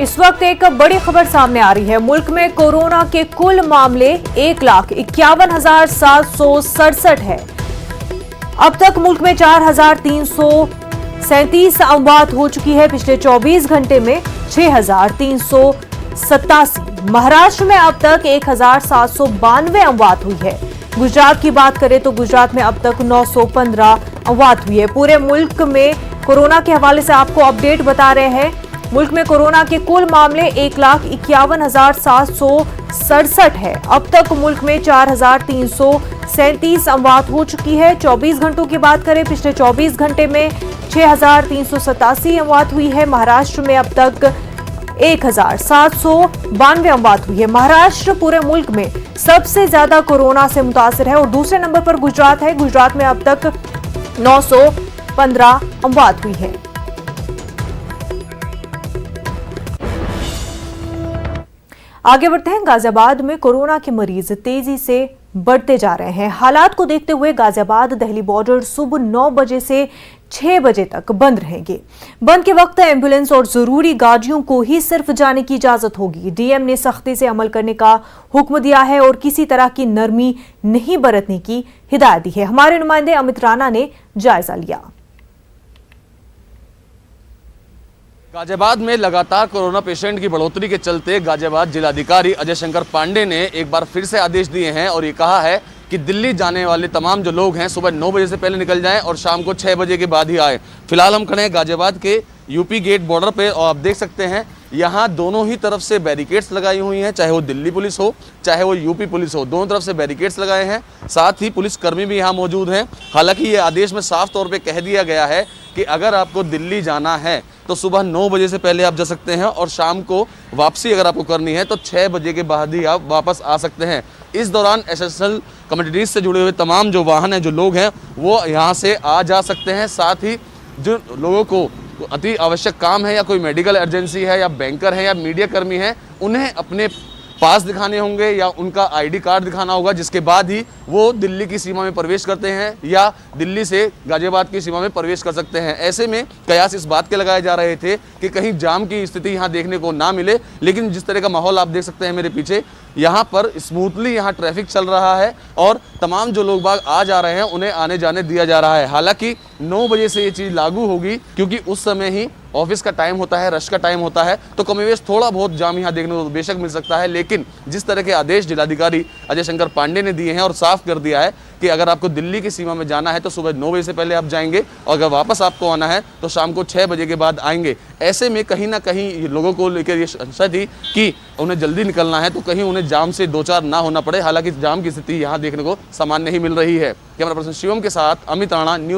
इस वक्त एक बड़ी खबर सामने आ रही है। मुल्क में कोरोना के कुल मामले 1,51,767 है। अब तक मुल्क में 4,337 अमवात हो चुकी है। पिछले 24 घंटे में 6,387। महाराष्ट्र में अब तक 1,792 अमवात हुई है। गुजरात की बात करें तो गुजरात में अब तक 915 अमवात हुई है। पूरे मुल्क में कोरोना के हवाले से आपको अपडेट बता रहे हैं। मुल्क में कोरोना के कुल मामले 1,51,767 है। अब तक मुल्क में 4,337 अमवात हो चुकी है। 24 घंटों की बात करें, पिछले 24 घंटे में 6,387 अमवात हुई है। महाराष्ट्र में अब तक 1,792 अमवात हुई है। महाराष्ट्र पूरे मुल्क में सबसे ज्यादा कोरोना से मुतासिर है और दूसरे नंबर पर गुजरात है। गुजरात में अब तक 915 अमवात हुई है। आगे बढ़ते हैं। गाजियाबाद में कोरोना के मरीज तेजी से बढ़ते जा रहे हैं। हालात को देखते हुए गाजियाबाद दिल्ली बॉर्डर सुबह 9 बजे से 6 बजे तक बंद रहेंगे। बंद के वक्त एम्बुलेंस और जरूरी गाड़ियों को ही सिर्फ जाने की इजाजत होगी। डीएम ने सख्ती से अमल करने का हुक्म दिया है और किसी तरह की नरमी नहीं बरतने की हिदायत दी है। हमारे नुमाइंदे अमित राणा ने जायजा लिया। गाजियाबाद में लगातार कोरोना पेशेंट की बढ़ोतरी के चलते गाजियाबाद जिलाधिकारी अजय शंकर पांडे ने एक बार फिर से आदेश दिए हैं और ये कहा है कि दिल्ली जाने वाले तमाम जो लोग हैं सुबह 9 बजे से पहले निकल जाएं और शाम को 6 बजे के बाद ही आए। फिलहाल हम खड़े हैं गाजियाबाद के यूपी गेट बॉर्डर पे और आप देख सकते हैं यहाँ दोनों ही तरफ से बैरिकेड्स लगाई हुई हैं, चाहे वो दिल्ली पुलिस हो चाहे वो यूपी पुलिस हो, दोनों तरफ से बैरिकेड्स लगाए हैं। साथ ही पुलिसकर्मी भी यहाँ मौजूद हैं। हालांकि ये आदेश में साफ तौर पे कह दिया गया है कि अगर आपको दिल्ली जाना है तो सुबह 9 बजे से पहले आप जा सकते हैं और शाम को वापसी अगर आपको करनी है तो 6 बजे के बाद ही आप वापस आ सकते हैं। इस दौरान एसेंशियल कम्युनिटीज से जुड़े हुए तमाम जो वाहन हैं, जो लोग हैं, वो यहाँ से आ जा सकते हैं। साथ ही जो लोगों को अति आवश्यक काम है या कोई मेडिकल इमरजेंसी है या बैंकर है या मीडिया कर्मी है, उन्हें अपने पास दिखाने होंगे या उनका आईडी कार्ड दिखाना होगा, जिसके बाद ही वो दिल्ली की सीमा में प्रवेश करते हैं या दिल्ली से गाजियाबाद की सीमा में प्रवेश कर सकते हैं। ऐसे में कयास इस बात के लगाए जा रहे थे कि कहीं जाम की स्थिति यहाँ देखने को ना मिले, लेकिन जिस तरह का माहौल आप देख सकते हैं मेरे पीछे, यहाँ पर स्मूथली यहाँ ट्रैफिक चल रहा है और तमाम जो लोग बाग आ जा रहे हैं उन्हें आने जाने दिया जा रहा है। हालांकि 9 बजे से ये चीज़ लागू होगी क्योंकि उस समय ही ऑफिस का टाइम होता है, रश का टाइम होता है, तो कमोवेश थोड़ा बहुत जाम यहाँ देखने को बेशक मिल सकता है। लेकिन जिस तरह के आदेश जिलाधिकारी अजय शंकर पांडे ने दिए हैं और साफ कर दिया है कि अगर आपको दिल्ली की सीमा में जाना है तो सुबह 9 बजे से पहले आप जाएंगे और अगर वापस आपको आना है तो शाम को 6 बजे के बाद आएंगे। ऐसे में कहीं ना कहीं लोगों को लेकर ये संशय थी कि उन्हें जल्दी निकलना है तो कहीं उन्हें जाम से दो चार ना होना पड़े। हालांकि जाम की स्थिति यहाँ देखने को सामान्य ही मिल रही है। कैमरा पर्सन शिवम के साथ अमित राणा, न्यूज़।